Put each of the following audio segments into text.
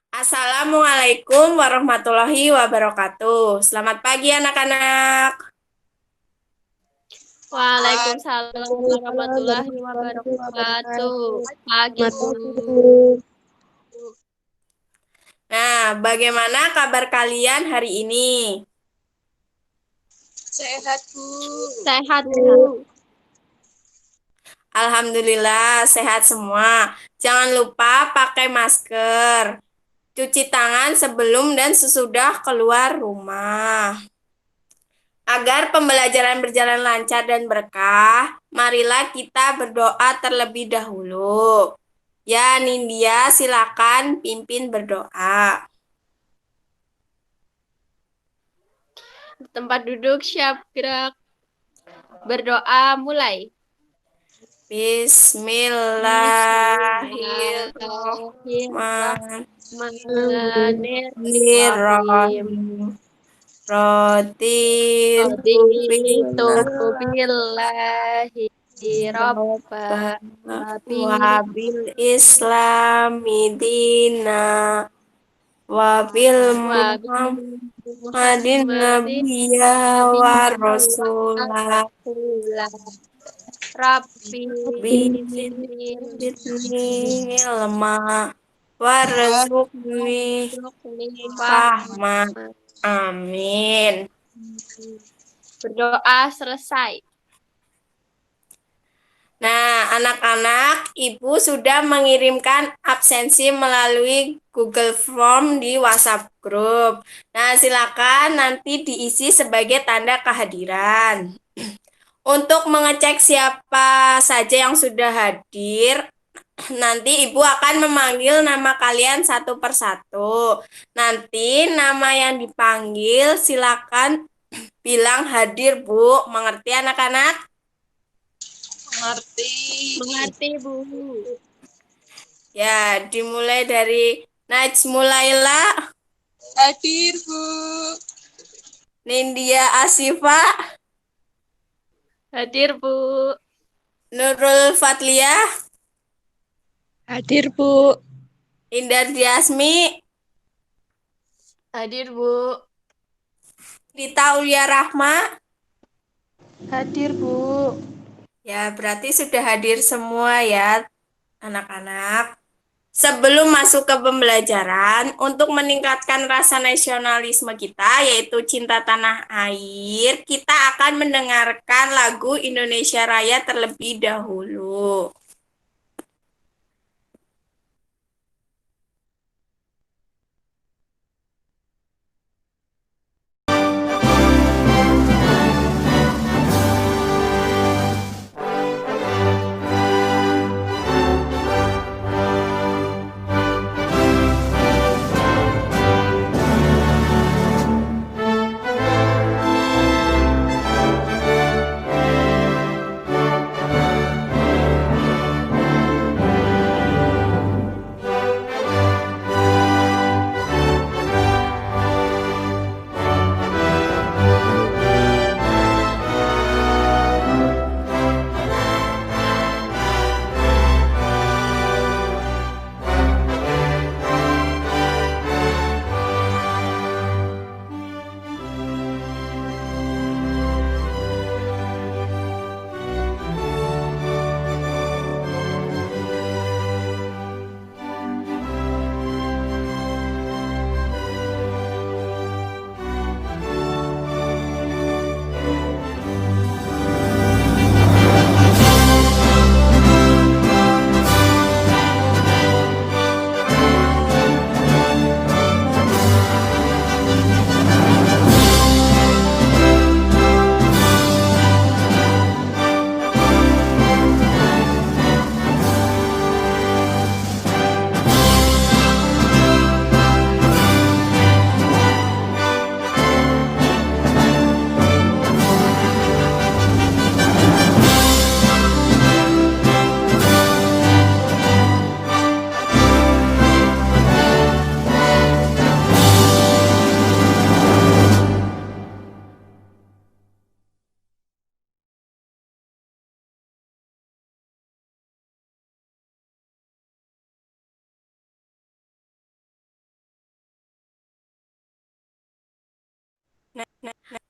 Assalamualaikum warahmatullahi wabarakatuh. Selamat pagi anak-anak. Waalaikumsalam warahmatullahi wabarakatuh. Pagi, Bu. Nah, bagaimana kabar kalian hari ini? Sehat, Bu. Sehat, Bu. Alhamdulillah sehat semua. Jangan lupa pakai masker. Cuci tangan sebelum dan sesudah keluar rumah. Agar pembelajaran berjalan lancar dan berkah, marilah kita berdoa terlebih dahulu. Ya, Nindya, silakan pimpin berdoa. Tempat duduk siap gerak. Berdoa mulai. Bismillahirrahmanirrahim. Raditu billahi robba Wabil islami dina wabil Muhammadin nabiyya wa rasulah Rabbi zidni ilma warzuqni fahma. Amin. Berdoa selesai. Nah, anak-anak, Ibu sudah mengirimkan absensi melalui Google Form di WhatsApp Group. Nah, silakan nanti diisi sebagai tanda kehadiran. Untuk mengecek siapa saja yang sudah hadir, nanti Ibu akan memanggil nama kalian satu persatu. Nanti nama yang dipanggil silakan bilang hadir, Bu. Mengerti anak-anak? Mengerti, Bu. Ya, dimulai dari Najmulaila, Hadir, Bu. Nindya Asifa, Hadir, Bu. Nurul Fatliah, Hadir, Bu. Indar Diasmi, Hadir, Bu. Dita Ulia Rahma. Hadir, Bu. Ya, berarti sudah hadir semua ya, anak-anak. Sebelum masuk ke pembelajaran, untuk meningkatkan rasa nasionalisme kita, yaitu cinta tanah air, kita akan mendengarkan lagu Indonesia Raya terlebih dahulu.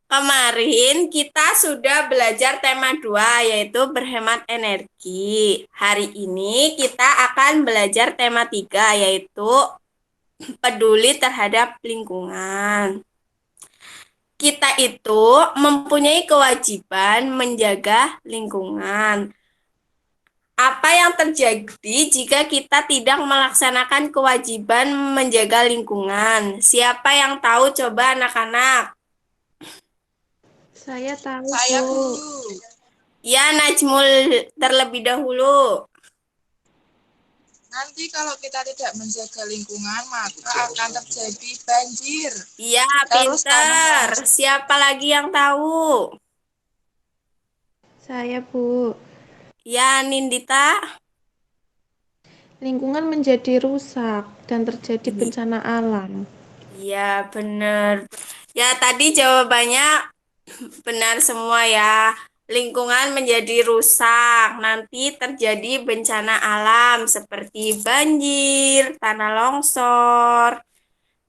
Kemarin kita sudah belajar tema 2 yaitu berhemat energi. Hari ini kita akan belajar tema 3 yaitu peduli terhadap lingkungan. Kita itu mempunyai kewajiban menjaga lingkungan. Apa yang terjadi jika kita tidak melaksanakan kewajiban menjaga lingkungan? Siapa yang tahu coba anak-anak? Saya tahu, Saya Bu. guru. Ya, Najmul terlebih dahulu. Nanti kalau kita tidak menjaga lingkungan, maka akan terjadi banjir. Iya, Terus pinter. tanah Siapa lagi yang tahu? Saya, Bu. Ya, Nindita. Lingkungan menjadi rusak dan terjadi bencana alam. Iya, benar. Ya, tadi jawabannya benar semua ya. Lingkungan menjadi rusak, nanti terjadi bencana alam seperti banjir, tanah longsor.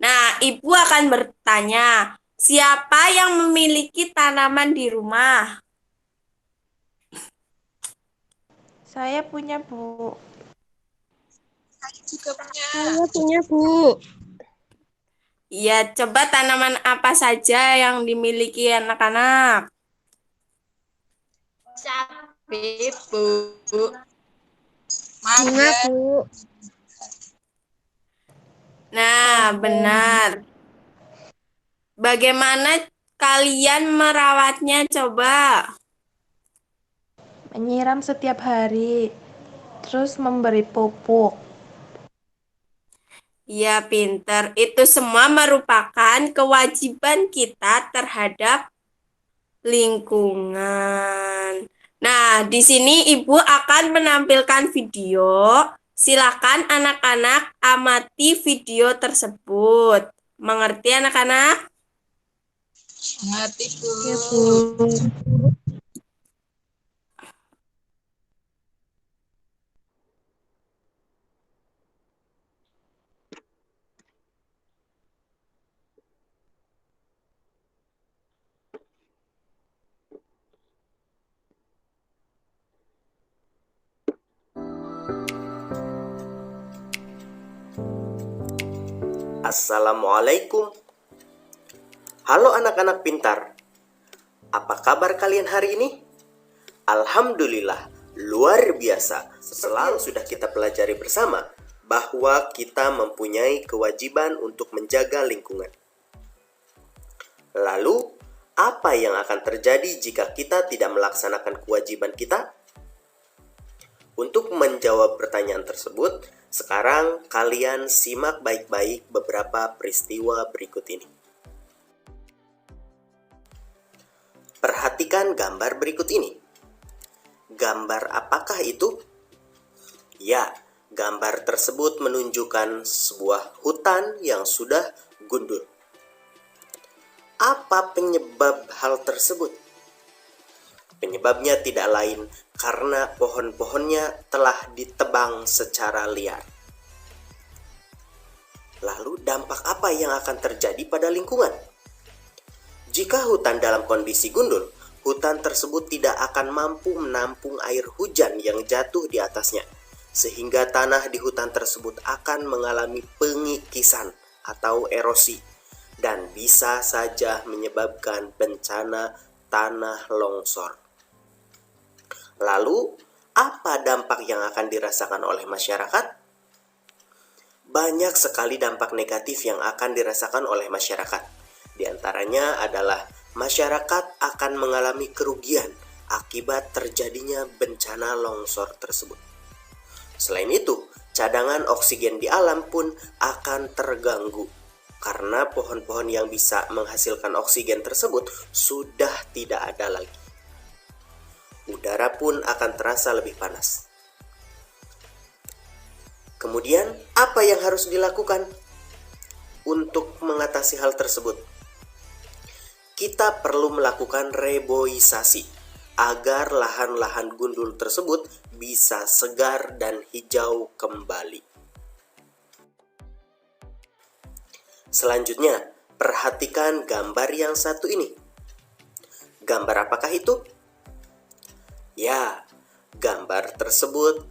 Nah, Ibu akan bertanya, siapa yang memiliki tanaman di rumah? Saya punya, Bu. juga punya. Saya punya, Bu. Iya, coba tanaman apa saja yang dimiliki anak-anak? Cabe, Bu. Mangga. Bu. Nah, benar. Bagaimana kalian merawatnya coba? Menyiram setiap hari. Terus memberi pupuk. Ya, pinter. Itu semua merupakan kewajiban kita terhadap lingkungan. Nah, di sini Ibu akan menampilkan video. Silakan anak-anak amati video tersebut. Mengerti anak-anak? Ngerti, Bu. Ya, Bu. Assalamualaikum. Halo anak-anak pintar. Apa kabar kalian hari ini? Alhamdulillah, luar biasa. Selalu sudah kita pelajari bersama bahwa kita mempunyai kewajiban untuk menjaga lingkungan. Lalu, apa yang akan terjadi jika kita tidak melaksanakan kewajiban kita? Untuk menjawab pertanyaan tersebut, sekarang kalian simak baik-baik beberapa peristiwa berikut ini. Perhatikan gambar berikut ini. Gambar apakah itu? Ya, gambar tersebut menunjukkan sebuah hutan yang sudah gundul. Apa penyebab hal tersebut? Penyebabnya tidak lain karena pohon-pohonnya telah ditebang secara liar. Lalu dampak apa yang akan terjadi pada lingkungan? Jika hutan dalam kondisi gundul, hutan tersebut tidak akan mampu menampung air hujan yang jatuh di atasnya, sehingga tanah di hutan tersebut akan mengalami pengikisan atau erosi, dan bisa saja menyebabkan bencana tanah longsor. Lalu, apa dampak yang akan dirasakan oleh masyarakat? Banyak sekali dampak negatif yang akan dirasakan oleh masyarakat. Di antaranya adalah masyarakat akan mengalami kerugian akibat terjadinya bencana longsor tersebut. Selain itu, cadangan oksigen di alam pun akan terganggu karena pohon-pohon yang bisa menghasilkan oksigen tersebut sudah tidak ada lagi. Udara pun akan terasa lebih panas. Kemudian, apa yang harus dilakukan untuk mengatasi hal tersebut? Kita perlu melakukan reboisasi agar lahan-lahan gundul tersebut bisa segar dan hijau kembali. Selanjutnya, Perhatikan gambar yang satu ini. Gambar apakah itu? Ya, gambar tersebut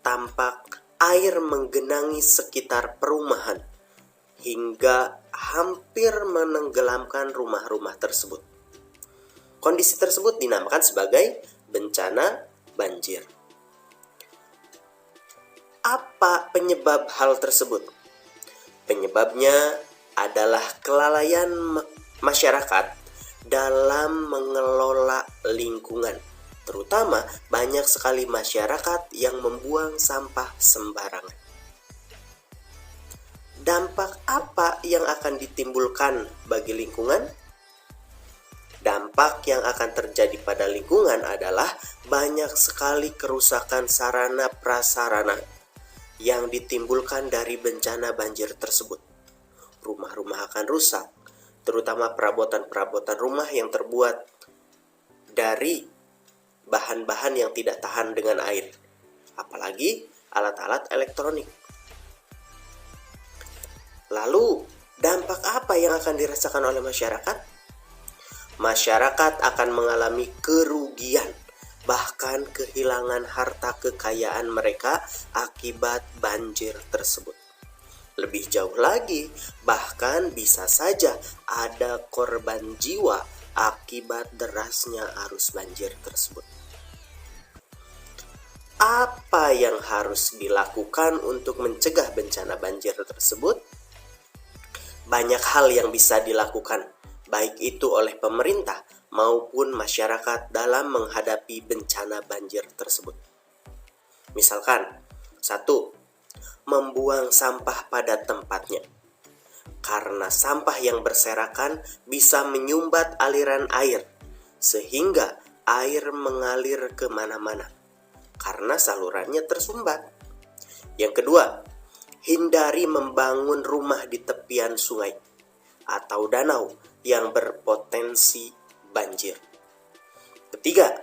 tampak air menggenangi sekitar perumahan hingga hampir menenggelamkan rumah-rumah tersebut. Kondisi tersebut dinamakan sebagai bencana banjir. Apa penyebab hal tersebut? Penyebabnya adalah kelalaian masyarakat dalam mengelola lingkungan. Terutama banyak sekali masyarakat yang membuang sampah sembarangan. Dampak apa yang akan ditimbulkan bagi lingkungan? Dampak yang akan terjadi pada lingkungan adalah banyak sekali kerusakan sarana prasarana yang ditimbulkan dari bencana banjir tersebut. Rumah-rumah akan rusak, terutama perabotan-perabotan rumah yang terbuat dari bahan-bahan yang tidak tahan dengan air, apalagi alat-alat elektronik. Lalu, dampak apa yang akan dirasakan oleh masyarakat? Masyarakat akan mengalami kerugian, bahkan kehilangan harta kekayaan mereka akibat banjir tersebut. Lebih jauh lagi, bahkan bisa saja ada korban jiwa akibat derasnya arus banjir tersebut. Apa yang harus dilakukan untuk mencegah bencana banjir tersebut? Banyak hal yang bisa dilakukan, baik itu oleh pemerintah maupun masyarakat dalam menghadapi bencana banjir tersebut. Misalkan, 1. Membuang sampah pada tempatnya. Karena sampah yang berserakan bisa menyumbat aliran air, sehingga air mengalir kemana-mana karena salurannya tersumbat. Yang kedua, hindari membangun rumah di tepian sungai atau danau yang berpotensi banjir. Ketiga,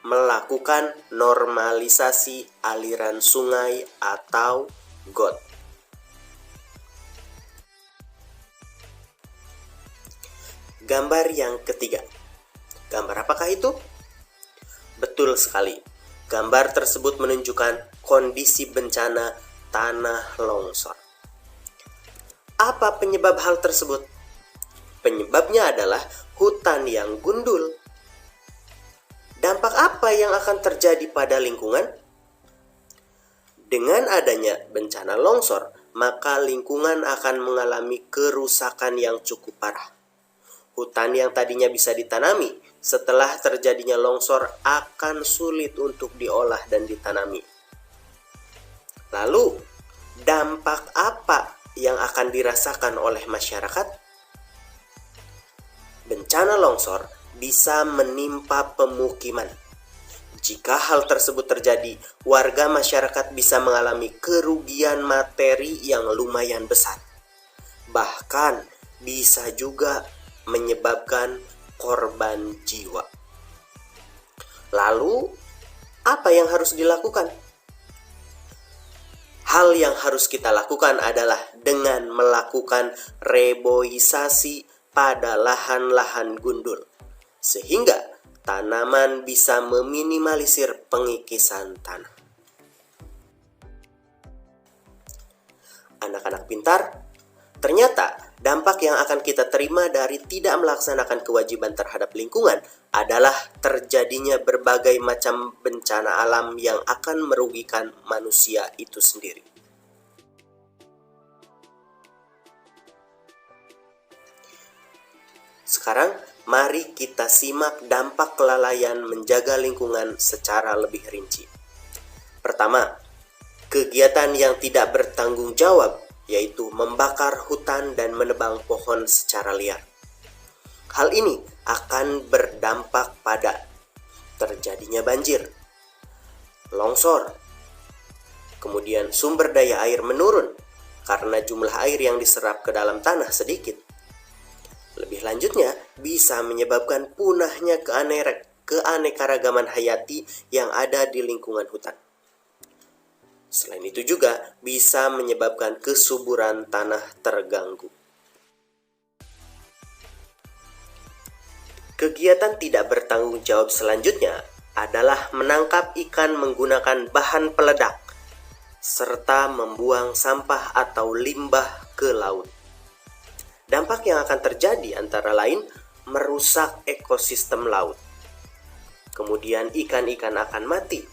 melakukan normalisasi aliran sungai atau got. Gambar yang ketiga. Gambar apakah itu? Betul sekali. Gambar tersebut menunjukkan kondisi bencana tanah longsor. Apa penyebab hal tersebut? Penyebabnya adalah hutan yang gundul. Dampak apa yang akan terjadi pada lingkungan? Dengan adanya bencana longsor, maka lingkungan akan mengalami kerusakan yang cukup parah. Hutan yang tadinya bisa ditanami setelah terjadinya longsor akan sulit untuk diolah dan ditanami. Lalu, dampak apa yang akan dirasakan oleh masyarakat? Bencana longsor bisa menimpa pemukiman. Jika hal tersebut terjadi, warga masyarakat bisa mengalami kerugian materi yang lumayan besar. Bahkan bisa juga menyebabkan korban jiwa. Lalu, apa yang harus dilakukan? Hal yang harus kita lakukan adalah dengan melakukan reboisasi pada lahan-lahan gundul, sehingga tanaman bisa meminimalisir pengikisan tanah. Anak-anak pintar, ternyata dampak yang akan kita terima dari tidak melaksanakan kewajiban terhadap lingkungan adalah terjadinya berbagai macam bencana alam yang akan merugikan manusia itu sendiri. Sekarang, mari kita simak dampak kelalaian menjaga lingkungan secara lebih rinci. Pertama, kegiatan yang tidak bertanggung jawab, yaitu membakar hutan dan menebang pohon secara liar. Hal ini akan berdampak pada terjadinya banjir, longsor, kemudian sumber daya air menurun karena jumlah air yang diserap ke dalam tanah sedikit. Lebih lanjutnya, bisa menyebabkan punahnya keanekaragaman hayati yang ada di lingkungan hutan. Selain itu juga bisa menyebabkan kesuburan tanah terganggu. Kegiatan tidak bertanggung jawab selanjutnya adalah menangkap ikan menggunakan bahan peledak serta membuang sampah atau limbah ke laut. Dampak yang akan terjadi antara lain merusak ekosistem laut. Kemudian ikan-ikan akan mati.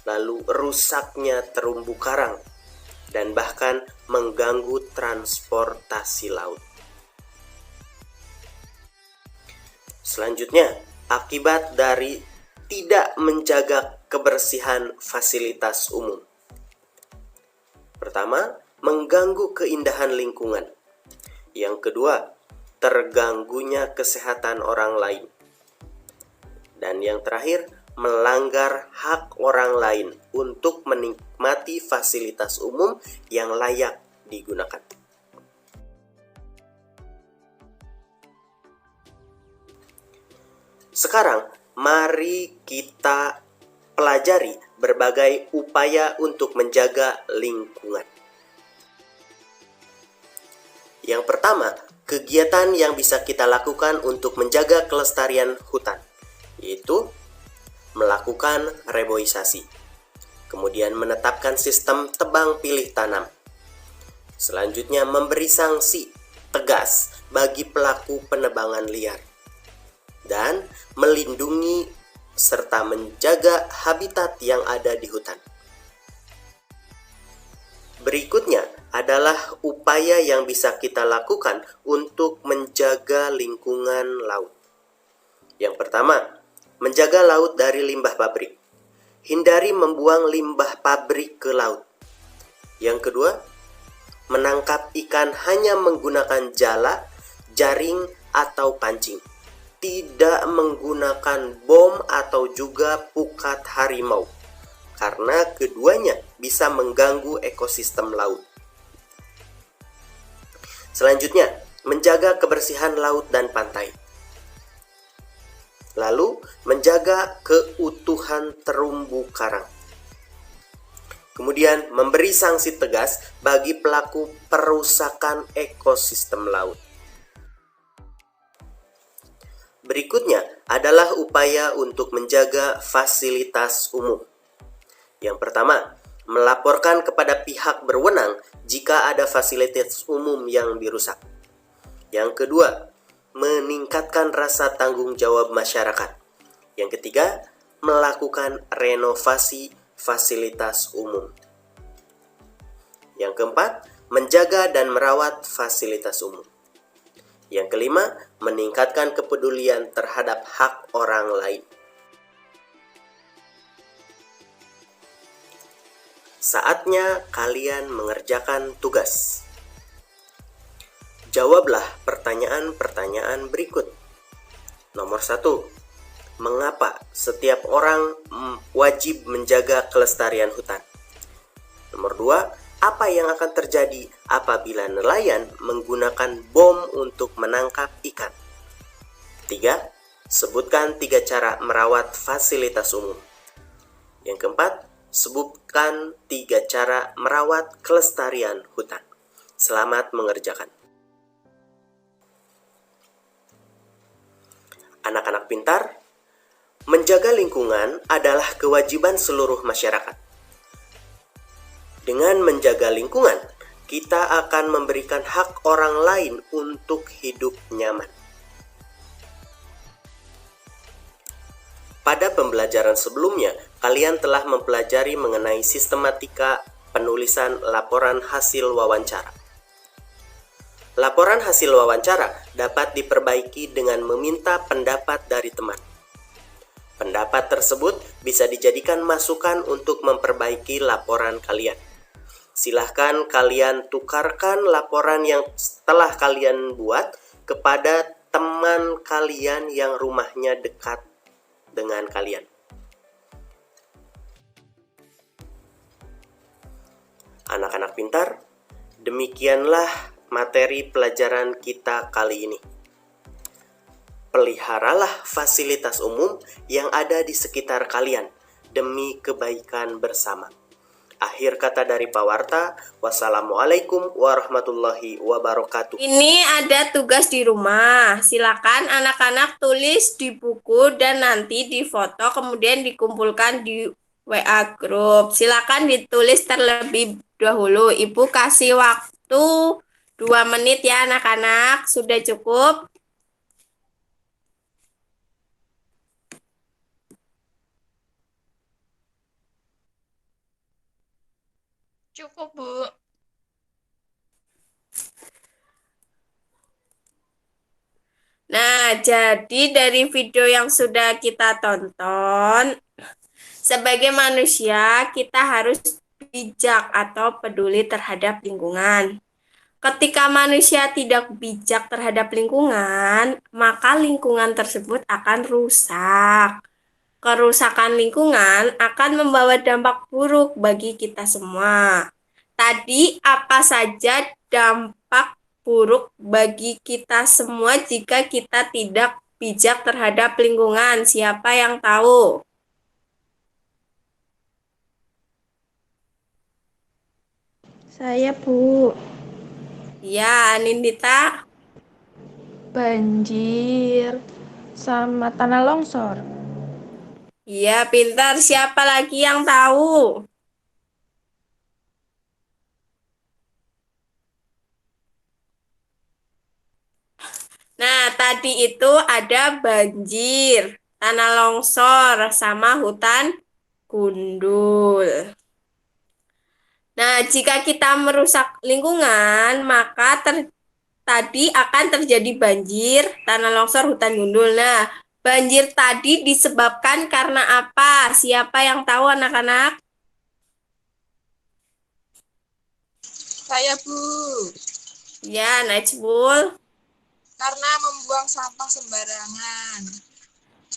Lalu rusaknya terumbu karang dan bahkan mengganggu transportasi laut. Selanjutnya, akibat dari tidak menjaga kebersihan fasilitas umum. Pertama, mengganggu keindahan lingkungan. Yang kedua, terganggunya kesehatan orang lain. Dan yang terakhir, melanggar hak orang lain untuk menikmati fasilitas umum yang layak digunakan. Sekarang, mari kita pelajari berbagai upaya untuk menjaga lingkungan. Yang pertama, kegiatan yang bisa kita lakukan untuk menjaga kelestarian hutan, yaitu melakukan reboisasi, kemudian menetapkan sistem tebang pilih tanam. Selanjutnya, memberi sanksi tegas bagi pelaku penebangan liar, dan melindungi serta menjaga habitat yang ada di hutan. Berikutnya adalah upaya yang bisa kita lakukan untuk menjaga lingkungan laut. Yang pertama, menjaga laut dari limbah pabrik. Hindari membuang limbah pabrik ke laut. Yang kedua, menangkap ikan hanya menggunakan jala, jaring, atau pancing. Tidak menggunakan bom atau juga pukat harimau, karena keduanya bisa mengganggu ekosistem laut. Selanjutnya, menjaga kebersihan laut dan pantai. Lalu, menjaga keutuhan terumbu karang. Kemudian, memberi sanksi tegas bagi pelaku perusakan ekosistem laut. Berikutnya adalah upaya untuk menjaga fasilitas umum. Yang pertama, melaporkan kepada pihak berwenang jika ada fasilitas umum yang dirusak. Yang kedua, meningkatkan rasa tanggung jawab masyarakat. Yang ketiga, melakukan renovasi fasilitas umum. Yang keempat, menjaga dan merawat fasilitas umum. Yang kelima, meningkatkan kepedulian terhadap hak orang lain. Saatnya kalian mengerjakan tugas. Jawablah pertanyaan-pertanyaan berikut. Nomor 1. Mengapa setiap orang wajib menjaga kelestarian hutan? Nomor 2. Apa yang akan terjadi apabila nelayan menggunakan bom untuk menangkap ikan? 3. Sebutkan 3 cara merawat fasilitas umum. Yang keempat, sebutkan 3 cara merawat kelestarian hutan. Selamat mengerjakan. Anak-anak pintar, menjaga lingkungan adalah kewajiban seluruh masyarakat. Dengan menjaga lingkungan, kita akan memberikan hak orang lain untuk hidup nyaman. Pada pembelajaran sebelumnya, kalian telah mempelajari mengenai sistematika penulisan laporan hasil wawancara. Laporan hasil wawancara dapat diperbaiki dengan meminta pendapat dari teman. Pendapat tersebut bisa dijadikan masukan untuk memperbaiki laporan kalian. Silahkan kalian tukarkan laporan yang telah kalian buat kepada teman kalian yang rumahnya dekat dengan kalian. Anak-anak pintar, demikianlah materi pelajaran kita kali ini. Peliharalah fasilitas umum yang ada di sekitar kalian demi kebaikan bersama. Akhir kata dari Pak Warta, wassalamualaikum warahmatullahi wabarakatuh. Ini ada tugas di rumah. Silakan anak-anak tulis di buku dan nanti difoto kemudian dikumpulkan di WA grup. Silakan ditulis terlebih dahulu. Ibu kasih waktu 2 menit ya anak-anak. Sudah cukup? Cukup, Bu. Nah, jadi dari video yang sudah kita tonton, sebagai manusia kita harus bijak atau peduli terhadap lingkungan. Ketika manusia tidak bijak terhadap lingkungan, maka lingkungan tersebut akan rusak. Kerusakan lingkungan akan membawa dampak buruk bagi kita semua. Tadi apa saja dampak buruk bagi kita semua jika kita tidak bijak terhadap lingkungan? Siapa yang tahu? Saya, Bu. Ya, Nindita. Banjir sama tanah longsor. Iya, pintar. Siapa lagi yang tahu? Nah, tadi itu ada banjir, tanah longsor, sama hutan gundul. Nah, jika kita merusak lingkungan, maka tadi akan terjadi banjir, tanah longsor, hutan gundul. Nah, banjir tadi disebabkan karena apa? Siapa yang tahu anak-anak? Saya, Bu. Ya, Najmul. Karena membuang sampah sembarangan.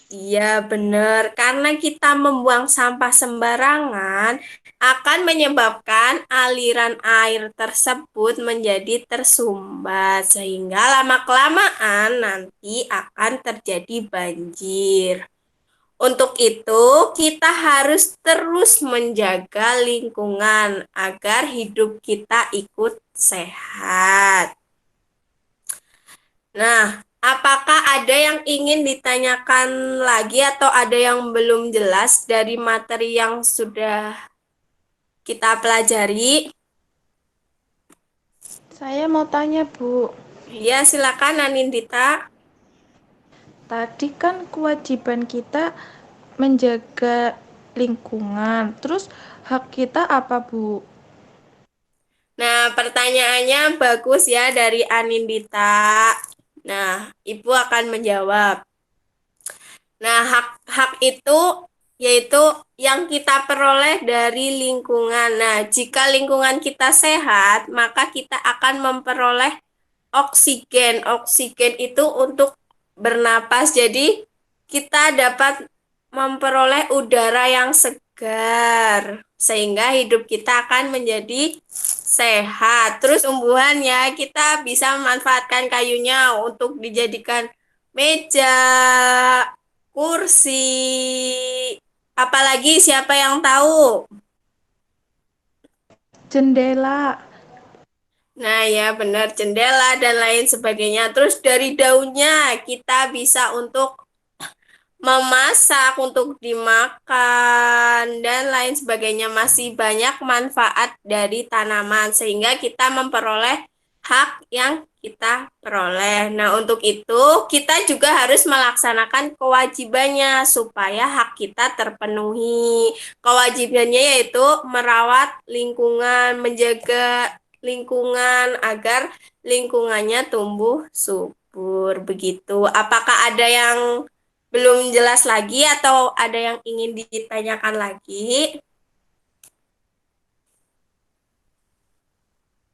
Iya, benar. Karena kita membuang sampah sembarangan akan menyebabkan aliran air tersebut menjadi tersumbat, sehingga lama-kelamaan nanti akan terjadi banjir. Untuk itu, kita harus terus menjaga lingkungan agar hidup kita ikut sehat. Nah, apakah ada yang ingin ditanyakan lagi atau ada yang belum jelas dari materi yang sudah kita pelajari? Saya mau tanya, Bu. Ya, silakan Anindita. Tadi kan kewajiban kita menjaga lingkungan. Terus hak kita apa, Bu? Nah, pertanyaannya bagus ya dari Anindita. Nah, Ibu akan menjawab. Nah, hak itu yaitu yang kita peroleh dari lingkungan. Nah, jika lingkungan kita sehat, maka kita akan memperoleh oksigen. Oksigen itu untuk bernapas. Jadi, kita dapat memperoleh udara yang segar sehingga hidup kita akan menjadi sehat. Terus tumbuhannya kita bisa memanfaatkan kayunya untuk dijadikan meja, kursi. Apalagi siapa yang tahu? Jendela. Nah, ya benar, jendela dan lain sebagainya. Terus dari daunnya kita bisa untuk memasak, untuk dimakan, dan lain sebagainya. Masih banyak manfaat dari tanaman, sehingga kita memperoleh hak yang kita peroleh. Nah, untuk itu kita juga harus melaksanakan kewajibannya supaya hak kita terpenuhi. Kewajibannya yaitu merawat lingkungan, menjaga lingkungan agar lingkungannya tumbuh subur. Begitu. Apakah ada yang belum jelas lagi atau ada yang ingin ditanyakan lagi?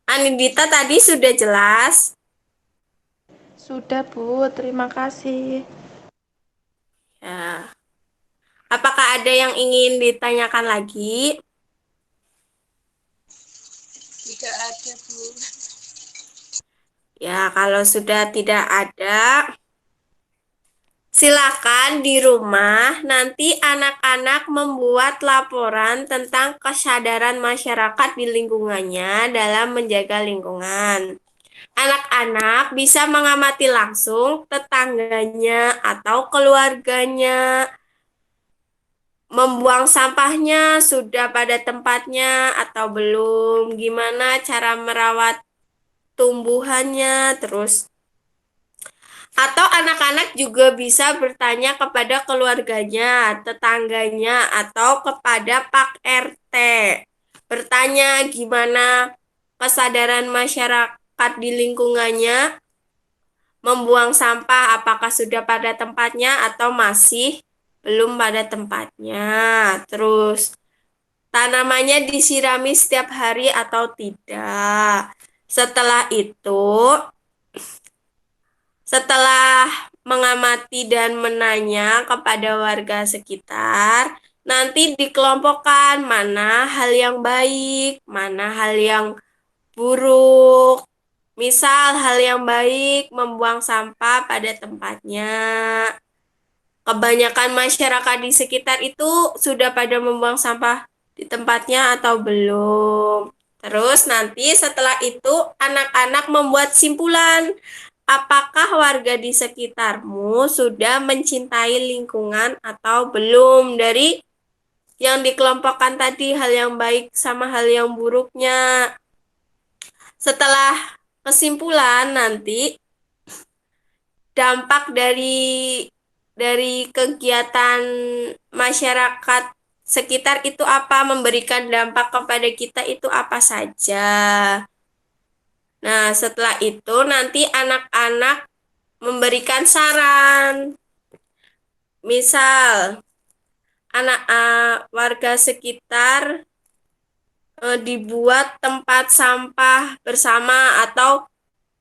Anindita tadi sudah jelas. Sudah, Bu. Terima kasih. Ya. Apakah ada yang ingin ditanyakan lagi? Tidak ada, Bu. Ya, kalau sudah tidak ada, Silakan di rumah nanti anak-anak membuat laporan tentang kesadaran masyarakat di lingkungannya dalam menjaga lingkungan. Anak-anak bisa mengamati langsung tetangganya atau keluarganya membuang sampahnya sudah pada tempatnya atau belum, gimana cara merawat tumbuhannya, terus atau anak-anak juga bisa bertanya kepada keluarganya, tetangganya, atau kepada Pak RT. Bertanya gimana kesadaran masyarakat di lingkungannya membuang sampah, apakah sudah pada tempatnya atau masih belum pada tempatnya. Terus, tanamannya disirami setiap hari atau tidak. Setelah mengamati dan menanya kepada warga sekitar, nanti dikelompokkan mana hal yang baik, mana hal yang buruk. Misal hal yang baik membuang sampah pada tempatnya. Kebanyakan masyarakat di sekitar itu sudah pada membuang sampah di tempatnya atau belum. Terus nanti setelah itu anak-anak membuat simpulan. Apakah warga di sekitarmu sudah mencintai lingkungan atau belum? Dari yang dikelompokkan tadi, hal yang baik sama hal yang buruknya. Setelah kesimpulan nanti dampak dari kegiatan masyarakat sekitar itu apa, memberikan dampak kepada kita itu apa saja. Nah, setelah itu nanti anak-anak memberikan saran. Misal, warga sekitar dibuat tempat sampah bersama atau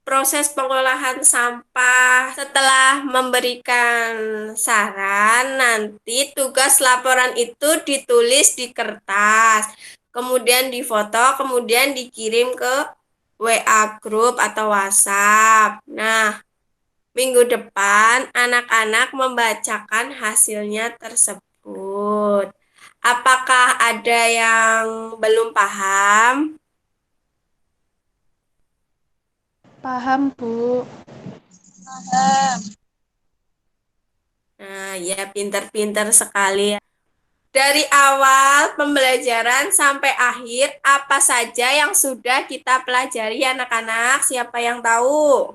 proses pengolahan sampah. Setelah memberikan saran, nanti tugas laporan itu ditulis di kertas, kemudian difoto, kemudian dikirim ke WA grup atau WhatsApp. Nah, minggu depan anak-anak membacakan hasilnya tersebut. Apakah ada yang belum paham? Paham, Bu. Paham. Nah, ya pintar-pintar sekali. Dari awal pembelajaran sampai akhir, apa saja yang sudah kita pelajari anak-anak? Siapa yang tahu?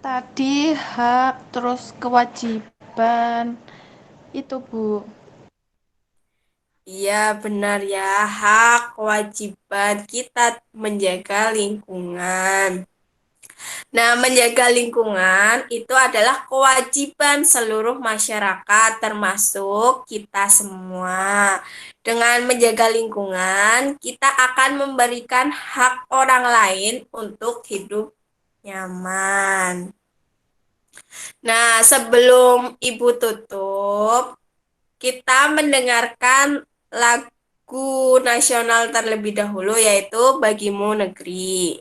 Tadi hak, terus kewajiban. Itu, Bu. Iya, benar ya. Hak, kewajiban kita menjaga lingkungan. Nah, menjaga lingkungan itu adalah kewajiban seluruh masyarakat, termasuk kita semua. Dengan menjaga lingkungan, kita akan memberikan hak orang lain untuk hidup nyaman. Nah, sebelum Ibu tutup, kita mendengarkan lagu nasional terlebih dahulu, yaitu Bagimu Negeri.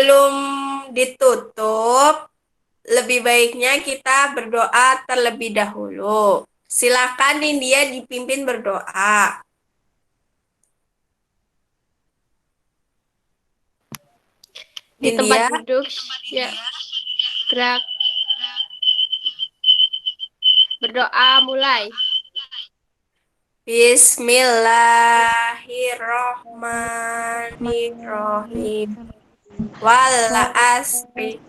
sebelum ditutup, lebih baiknya kita berdoa terlebih dahulu. Silakan Nindya dipimpin berdoa. Di tempat Nindya, duduk, ya, gerak. Berdoa mulai. Bismillahirrohmanirrohim. Wal asri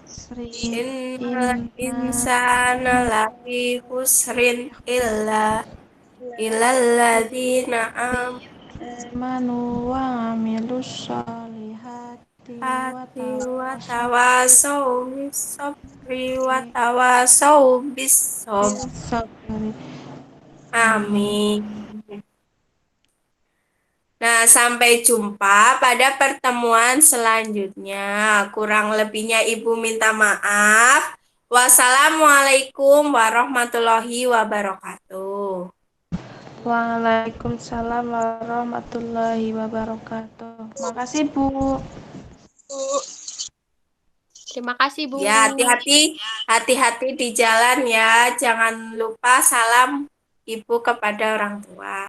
innal insana lafi khusrin illa illalladzina Manu wa amilus solihati wa tawasau bis sabri wa tawasau bis sabri. Amin. Nah, sampai jumpa pada pertemuan selanjutnya. Kurang lebihnya Ibu minta maaf. Wassalamualaikum warahmatullahi wabarakatuh. Waalaikumsalam warahmatullahi wabarakatuh. Makasih, Bu. Terima kasih, Bu. Ya, hati-hati di jalan ya. Jangan lupa salam Ibu kepada orang tua.